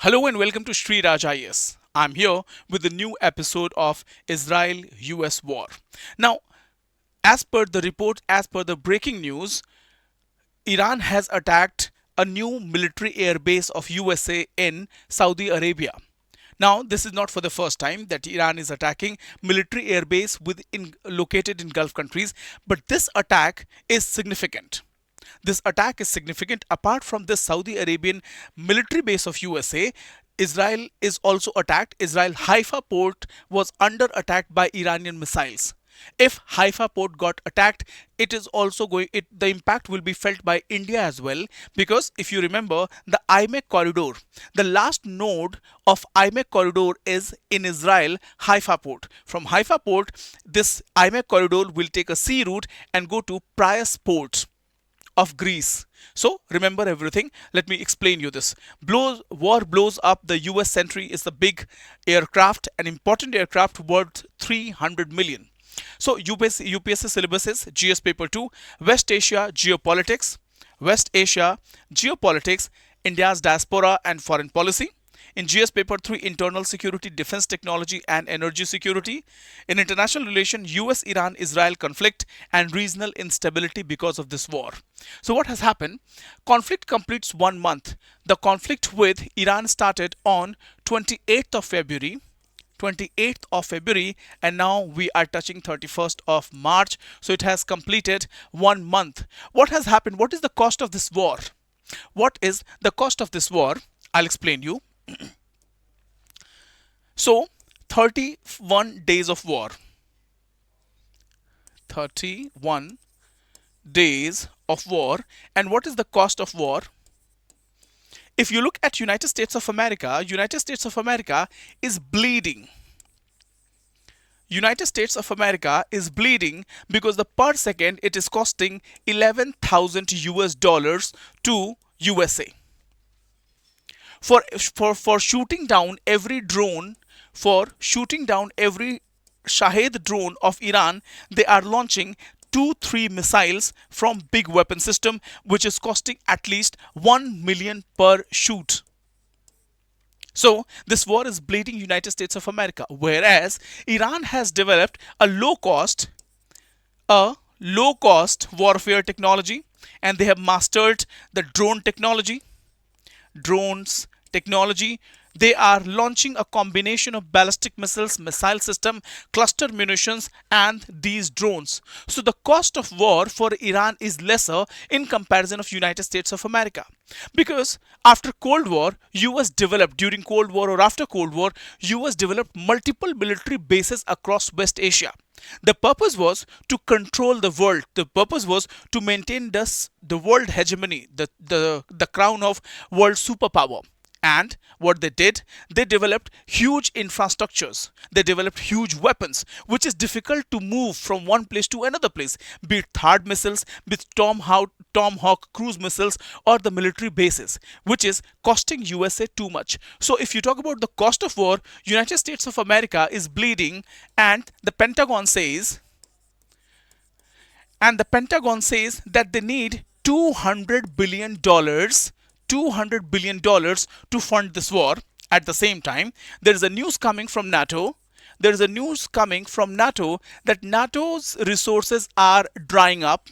Hello and welcome to Sri Raj IS. I'm here with the new episode of Israel US War. Now, as per the report, as per the breaking news, Iran has attacked a new military air base of USA in Saudi Arabia. Now, this is not for the first time that Iran is attacking military air base located in Gulf countries, but this attack is significant. This attack is significant. Apart from this Saudi Arabian military base of USA, Israel is also attacked. Israel Haifa port was under attack by Iranian missiles. If Haifa port got attacked, it is also going the impact will be felt by India as well, because if you remember the IMEC corridor, the last node of IMEC corridor is in Israel Haifa port. From Haifa port, this IMEC corridor will take a sea route and go to Prias port of Greece. So remember everything. Let me explain you this. War blows up the US Sentry is the big aircraft, an important aircraft worth 300 million. So UPSC syllabus is GS paper 2, West Asia Geopolitics, West Asia Geopolitics, India's diaspora and foreign policy. In GS paper 3, internal security, defense technology and energy security. In international relation, US-Iran-Israel conflict and regional instability because of this war. So what has happened? Conflict completes 1 month. The conflict with Iran started on 28th of February. 28th of February, and now we are touching 31st of March. So it has completed 1 month. What has happened? What is the cost of this war? What is the cost of this war? I'll explain you. So 31 days of war. 31 days of war. And what is the cost of war? If you look at United States of America, United States of America is bleeding. United States of America is bleeding because the per second it is costing 11,000 US dollars to USA. For shooting down every drone, for shooting down every Shahed drone of Iran, they are launching 2-3 missiles from big weapon system, which is costing at least 1 million per shoot. So this war is bleeding United States of America, whereas Iran has developed a low cost warfare technology, and they have mastered the drone technology. Drones technology. They are launching a combination of ballistic missiles, missile system, cluster munitions, and these drones. So the cost of war for Iran is lesser in comparison of United States of America. Because after Cold War, US developed, during Cold War or after Cold War, US developed multiple military bases across West Asia. The purpose was to control the world. The purpose was to maintain the world hegemony, the crown of world superpower. And what they did, they developed huge infrastructures. They developed huge weapons, which is difficult to move from one place to another place, be it THAAD missiles, be it Tomahawk cruise missiles, or the military bases, which is costing USA too much. So if you talk about the cost of war, United States of America is bleeding, and the Pentagon says that they need $200 billion to fund this war. At the same time, there is a news coming from NATO. There is a news coming from NATO that NATO's resources are drying up.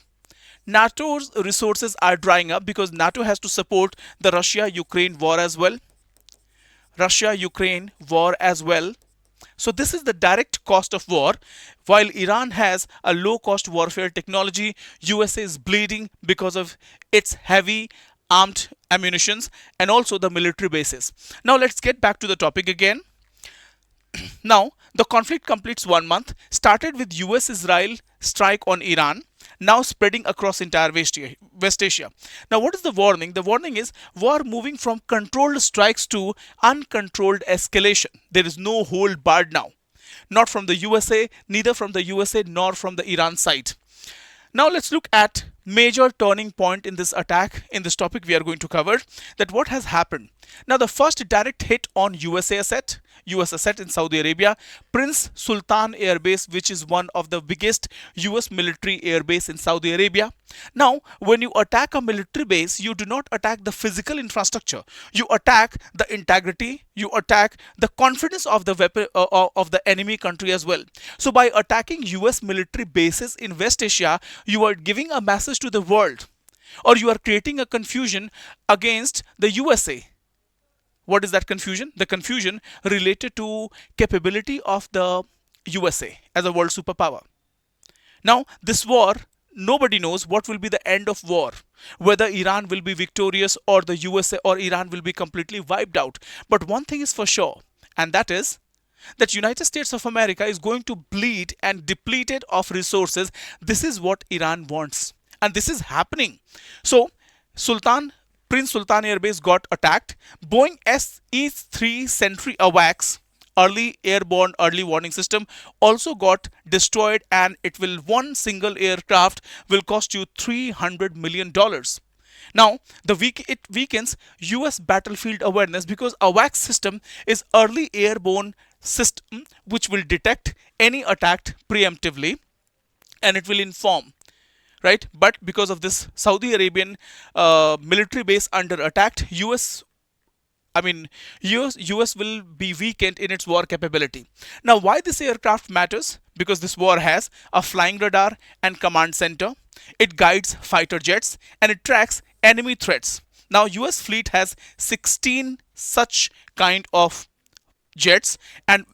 NATO's resources are drying up because NATO has to support the Russia-Ukraine war as well. So this is the direct cost of war. While Iran has a low-cost warfare technology, USA is bleeding because of its heavy armed ammunitions and also the military bases. Now let's get back to the topic again. Now the conflict completes 1 month, started with US-Israel strike on Iran, now spreading across entire West Asia. Now what is the warning? The warning is war moving from controlled strikes to uncontrolled escalation. There is no hold barred now. Not from the USA, neither from the USA nor from the Iran side. Now let's look at major turning point in this attack. In this topic we are going to cover that what has happened. Now the first direct hit on USA asset. US asset in Saudi Arabia, Prince Sultan Air Base, which is one of the biggest US military air base in Saudi Arabia. Now, when you attack a military base, you do not attack the physical infrastructure. You attack the integrity, you attack the confidence of the weapon of the enemy country as well. So by attacking US military bases in West Asia, you are giving a message to the world, or you are creating a confusion against the USA. What is that confusion? The confusion related to capability of the USA as a world superpower. Now, this war, nobody knows what will be the end of war, whether Iran will be victorious or the USA or Iran will be completely wiped out. But one thing is for sure, and that is that United States of America is going to bleed and depleted of resources. This is what Iran wants, and this is happening. So, Prince Sultan Air Base got attacked. Boeing SE-3 Sentry AWACS early airborne early warning system also got destroyed, and one single aircraft will cost you $300 million. Now, it weakens US battlefield awareness because AWACS system is early airborne system which will detect any attack preemptively, and it will inform, right? But because of this Saudi Arabian military base under attack, US will be weakened in its war capability. Now, why this aircraft matters? Because this war has a flying radar and command center. It guides fighter jets and it tracks enemy threats. Now, US fleet has 16 such kind of jets, and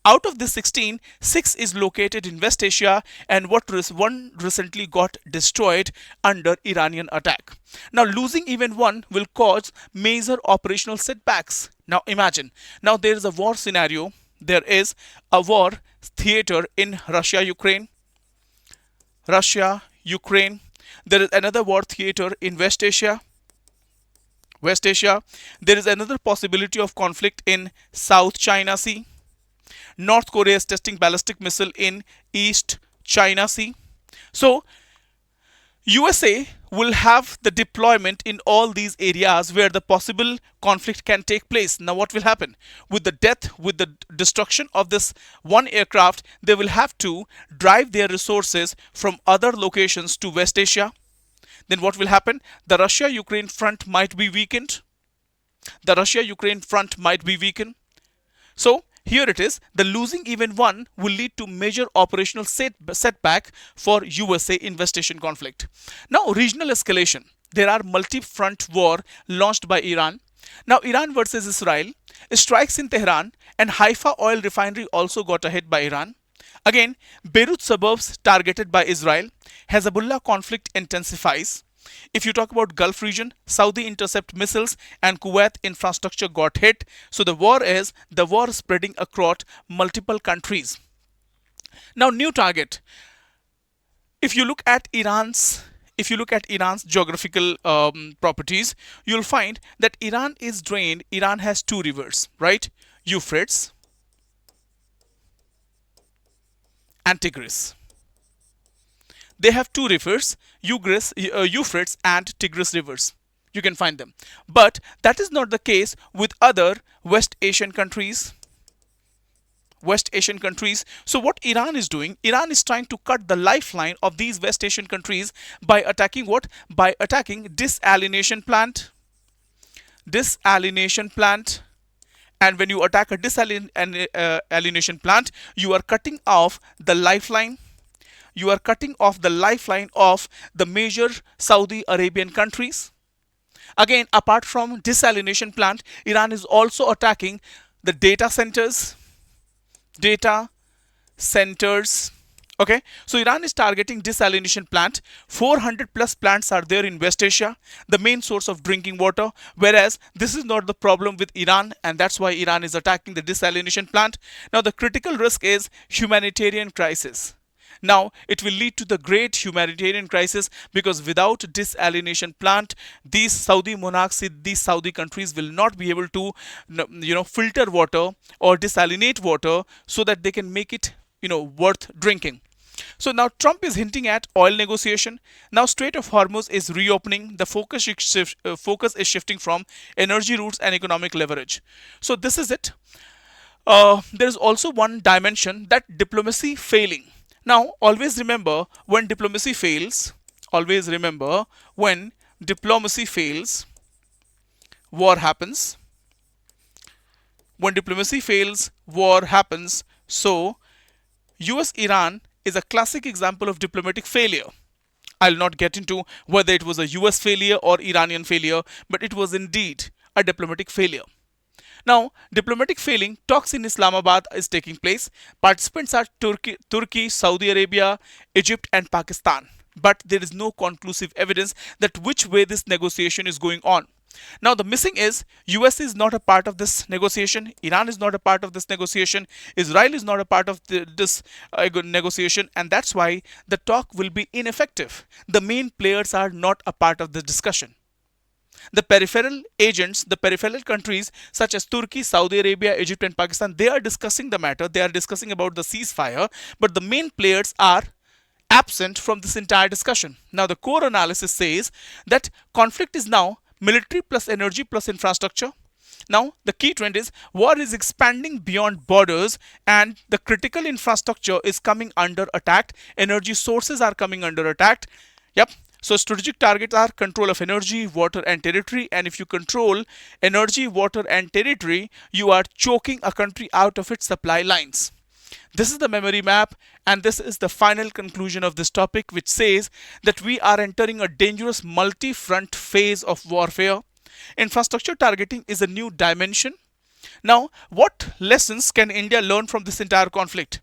out of the 16, 6 is located in West Asia, and one recently got destroyed under Iranian attack. Now, losing even one will cause major operational setbacks. Now, imagine, now there is a war scenario. There is a war theater in Russia-Ukraine. There is another war theater in West Asia. There is another possibility of conflict in South China Sea. North Korea is testing ballistic missile in East China Sea. So, USA will have the deployment in all these areas where the possible conflict can take place. Now, what will happen? With the destruction of this one aircraft, they will have to drive their resources from other locations to West Asia. Then what will happen? The Russia-Ukraine front might be weakened. So, here it is, the losing even one will lead to major operational setback for USA in West Asian conflict. Now, regional escalation. There are multi-front war launched by Iran. Now, Iran versus Israel, strikes in Tehran, and Haifa oil refinery also got a hit by Iran. Again, Beirut suburbs targeted by Israel. Hezbollah conflict intensifies. If you talk about Gulf region, Saudi intercept missiles and Kuwait infrastructure got hit. So the war spreading across multiple countries. Now, new target. If you look at Iran's geographical properties, you'll find that Iran is drained. Iran has two rivers, right? Euphrates and Tigris. They have two rivers, Euphrates and Tigris rivers. You can find them. But that is not the case with other West Asian countries. So what Iran is doing, Iran is trying to cut the lifeline of these West Asian countries by attacking what? By attacking desalination plant. And when you attack a desalination plant, you are cutting off the lifeline. Of the major Saudi Arabian countries. Again, apart from desalination plant, Iran is also attacking the data centers. Okay, so Iran is targeting desalination plant. 400 plus plants are there in West Asia, the main source of drinking water, whereas this is not the problem with Iran, and that's why Iran is attacking the desalination plant. Now, the critical risk is humanitarian crisis. Now, it will lead to the great humanitarian crisis, because without desalination plant, these Saudi monarchs, these Saudi countries will not be able to, filter water or desalinate water so that they can make it, worth drinking. So now Trump is hinting at oil negotiation. Now Strait of Hormuz is reopening. The focus is shifting from energy routes and economic leverage. So this is it. there is also one dimension, that diplomacy failing. Now, always remember when diplomacy fails, war happens. When diplomacy fails, war happens. So, US Iran is a classic example of diplomatic failure. I'll not get into whether it was a US failure or Iranian failure, but it was indeed a diplomatic failure. Now, diplomatic failing talks in Islamabad is taking place. Participants are Turkey, Saudi Arabia, Egypt, and Pakistan. But there is no conclusive evidence that which way this negotiation is going on. Now, the missing is US is not a part of this negotiation, Iran is not a part of this negotiation, Israel is not a part of this negotiation, and that's why the talk will be ineffective. The main players are not a part of the discussion. The peripheral agents, the peripheral countries such as Turkey, Saudi Arabia, Egypt, and Pakistan, they are discussing the matter. They are discussing about the ceasefire, but the main players are absent from this entire discussion. Now, the core analysis says that conflict is now military plus energy plus infrastructure. Now, the key trend is war is expanding beyond borders and the critical infrastructure is coming under attack. Energy sources are coming under attack. Yep. So strategic targets are control of energy, water and territory, and if you control energy, water and territory, you are choking a country out of its supply lines. This is the memory map, and this is the final conclusion of this topic, which says that we are entering a dangerous multi-front phase of warfare. Infrastructure targeting is a new dimension. Now, what lessons can India learn from this entire conflict?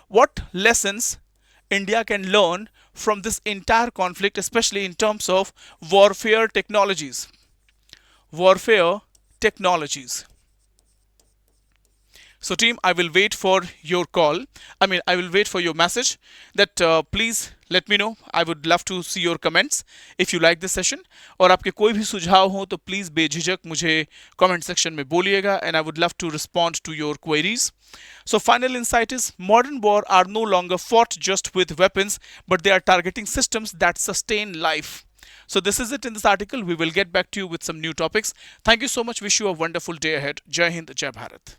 What lessons India can learn from this entire conflict, especially in terms of warfare technologies? Warfare technologies. So team, I will wait for your call. I will wait for your message that please let me know. I would love to see your comments if you like this session. और आपके कोई भी सुझाव हो तो please बेझिझक मुझे comment section में बोलिएगा, and I would love to respond to your queries. So final insight is modern war are no longer fought just with weapons, but they are targeting systems that sustain life. So this is it in this article. We will get back to you with some new topics. Thank you so much. Wish you a wonderful day ahead. Jai Hind, Jai Bharat.